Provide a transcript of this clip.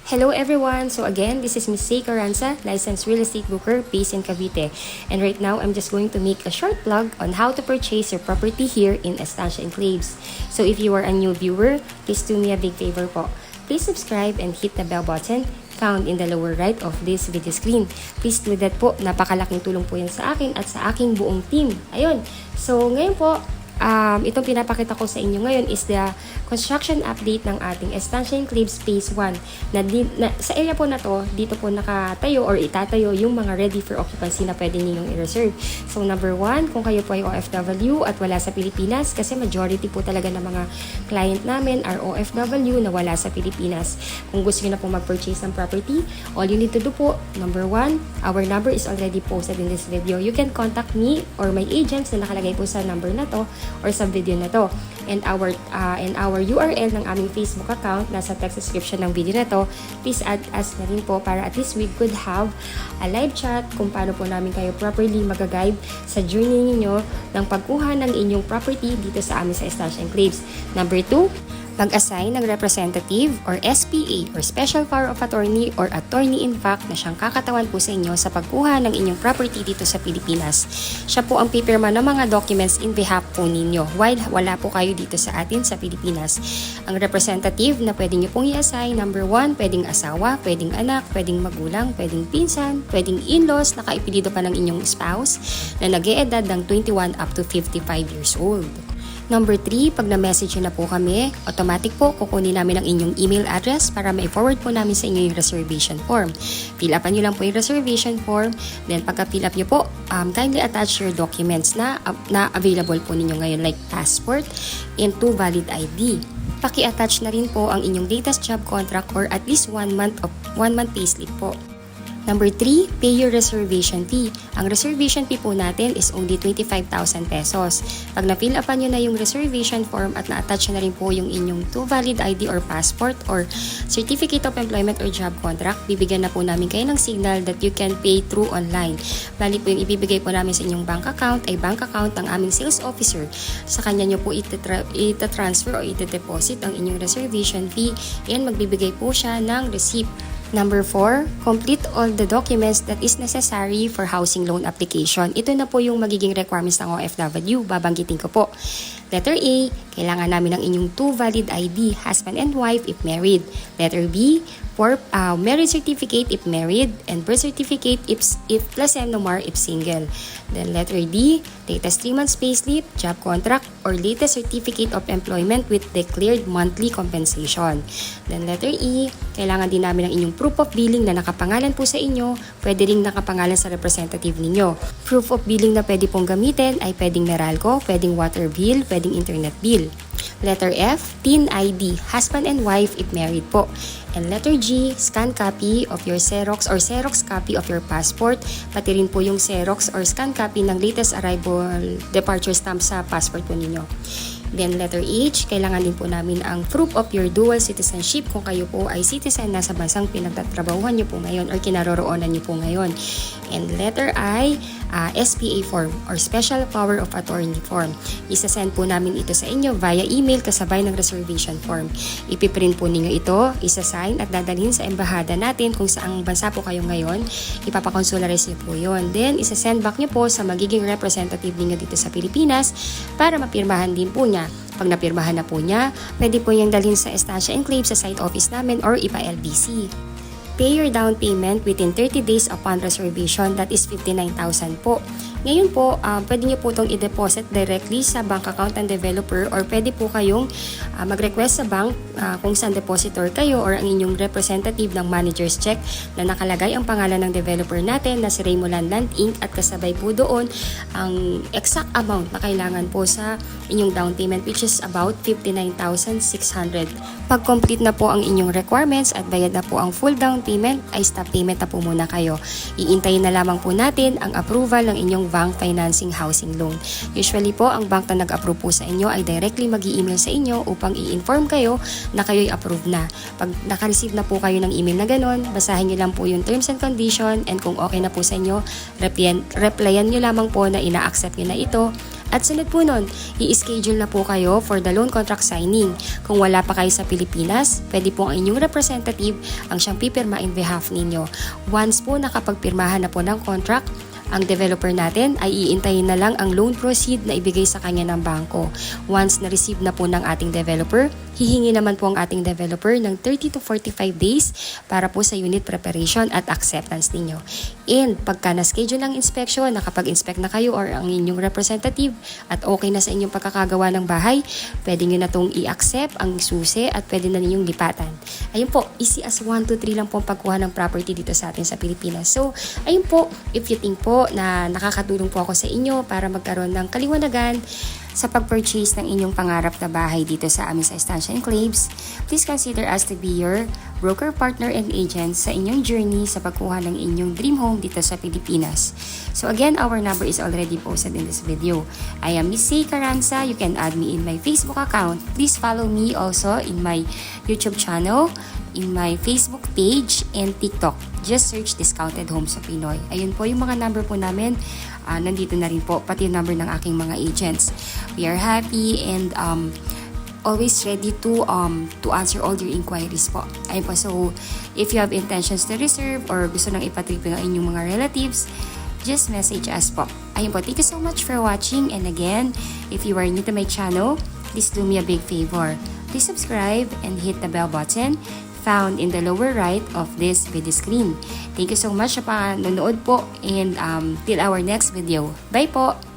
Hello everyone! So again, this is Ms. C. Carranza, licensed real estate broker based in Cavite. And right now, I'm just going to make a short vlog on how to purchase your property here in Estancia Enclaves. So if you are a new viewer, please do me a big favor po. Please subscribe and hit the bell button found in the lower right of this video screen. Please do that po. Napakalaking tulong po yan sa akin at sa aking buong team. Ayun. So ngayon po, itong pinapakita ko sa inyo ngayon is the construction update ng ating Estancia Enclaves Phase 1 sa area po na to, dito po nakatayo or itatayo yung mga ready for occupancy na pwede ninyong i-reserve. So number 1, kung kayo po ay OFW at wala sa Pilipinas, kasi majority po talaga ng mga client namin are OFW na wala sa Pilipinas. Kung gusto niyo na po mag-purchase ng property, all you need to do po, number 1, our number is already posted in this video. You can contact me or my agents na nakalagay po sa number na to or sa video na to. And our URL ng aming Facebook account nasa text description ng video na to. Please add us na rin po para at least we could have a live chat kung paano po namin kayo properly mag-guide sa journey ninyo ng pagkuha ng inyong property dito sa amin sa Estancia Enclaves. Number 2, mag-assign ng representative or SPA or Special Power of Attorney or Attorney in Fact na siyang kakatawan po sa inyo sa pagkuha ng inyong property dito sa Pilipinas. Siya po ang pipirma ng mga documents in behalf po ninyo while wala po kayo dito sa atin sa Pilipinas. Ang representative na pwede nyo pong i-assign, number 1, pwedeng asawa, pwedeng anak, pwedeng magulang, pwedeng pinsan, pwedeng in-laws na kaipilido pa ng inyong spouse na nag-e-edad ng 21 up to 55 years old. Number 3, pag na-message na po kami, automatic po kukunin namin ang inyong email address para ma-forward po namin sa inyo yung reservation form. Fill upan nyo lang po yung reservation form. Then pagka-fill up nyo po, kindly attach your documents na available po ninyo ngayon like passport and 2 valid ID. Paki-attach na rin po ang inyong latest job contract or at least 1 month payslip po. Number 3, pay your reservation fee. Ang reservation fee po natin is only 25,000 pesos. Pag na-fill upan nyo na yung reservation form at na-attach na rin po yung inyong 2 valid ID or passport or certificate of employment or job contract, bibigyan na po namin kayo ng signal that you can pay through online. Bali po yung ibibigay po namin sa inyong bank account ay bank account ng aming sales officer. Sa kanya nyo po ita-transfer o ita-deposit ang inyong reservation fee and magbibigay po siya ng receipt. Number 4, complete all the documents that is necessary for housing loan application. Ito na po yung magiging requirements ng OFW. Babanggitin ko po. Letter A, kailangan namin ng inyong 2 valid ID, husband and wife if married. Letter B, for marriage certificate if married, and birth certificate if plus MNOMAR if single. Then letter D, latest 3 months payslip, job contract, or latest certificate of employment with declared monthly compensation. Then letter E, kailangan din namin ng inyong proof of billing na nakapangalan po sa inyo, pwede ring nakapangalan sa representative ninyo. Proof of billing na pwede pong gamitin ay pwedeng Meralco, pwedeng water bill, pwedeng internet bill. Letter F, TIN ID, husband and wife if married po. And letter G, scan copy of your Xerox or Xerox copy of your passport, pati rin po yung Xerox or scan copy ng latest arrival departure stamp sa passport po ninyo. Then letter H, kailangan din po namin ang proof of your dual citizenship kung kayo po ay citizen na sa bansang pinagtatrabahuhan nyo po ngayon or kinaroroonan nyo po ngayon. And letter I, SPA form or Special Power of Attorney form. Isasend po namin ito sa inyo via email kasabay ng reservation form. Ipiprint po ninyo ito, isasign at dadalhin sa embahada natin kung saang bansa po kayo ngayon. Ipapakonsularize nyo po yun. Then isasend back nyo po sa magiging representative ninyo dito sa Pilipinas para mapirmahan din po niya. Pag napirmahan na po niya, pwede po niyang dalhin sa Estancia Enclaves sa site office namin or ipa-LBC. Pay your down payment within 30 days upon reservation, that is 59,000 po. Ngayon po, pwede nyo po itong i-deposit directly sa bank account ng developer or pwede po kayong mag-request sa bank kung saan depositor kayo or ang inyong representative ng manager's check na nakalagay ang pangalan ng developer natin na si Raymoland Land Inc. at kasabay po doon ang exact amount na kailangan po sa inyong down payment which is about 59,600. Pag complete na po ang inyong requirements at bayad na po ang full down payment, ay stop payment na po muna kayo. Iintayin na lamang po natin ang approval ng inyong bank financing housing loan. Usually po, ang bank na nag-approve po sa inyo ay directly mag-i-email sa inyo upang i-inform kayo na kayo'y approve na. Pag naka-receive na po kayo ng email na ganon, basahin nyo lang po yung terms and condition and kung okay na po sa inyo, replyan nyo lamang po na ina-accept nyo na ito At sunod po nun, i-schedule na po kayo for the loan contract signing. Kung wala pa kayo sa Pilipinas, pwede po ang inyong representative ang siyang pipirma in behalf ninyo. Once po nakapagpirmahan na po ng contract, ang developer natin ay iintayin na lang ang loan proceed na ibigay sa kanya ng bangko. Once na-receive na po ng ating developer, hihingi naman po ang ating developer ng 30 to 45 days para po sa unit preparation at acceptance ninyo. And pagka na-schedule ng inspection, nakapag-inspect na kayo or ang inyong representative at okay na sa inyong pagkakagawa ng bahay, pwede nyo na itong i-accept ang susi at pwede na ninyong lipatan. Ayun po, easy as 1, 2, 3 lang po ang pagkuha ng property dito sa atin sa Pilipinas. So, ayun po, if you think po na nakakatulong po ako sa inyo para magkaroon ng kaliwanagan sa pag-purchase ng inyong pangarap na bahay dito sa amin sa Estancia Enclaves, please consider us to be your broker, partner, and agent sa inyong journey sa pagkuha ng inyong dream home dito sa Pilipinas. So again, our number is already posted in this video. I am Miss C. Carranza. You can add me in my Facebook account. Please follow me also in my YouTube channel, in my Facebook page, and TikTok. Just search Discounted Homes sa Pinoy. Ayun po yung mga number po namin. Nandito na rin po, pati yung number ng aking mga agents. We are happy and always ready to answer all your inquiries po. Ayun po, so if you have intentions to reserve or gusto nang ipatripin ang inyong mga relatives, just message us po. Ayun po, thank you so much for watching, and again, if you are new to my channel, please do me a big favor. Please subscribe and hit the bell button found in the lower right of this video screen. Thank you so much sa panonood po, and till our next video. Bye po!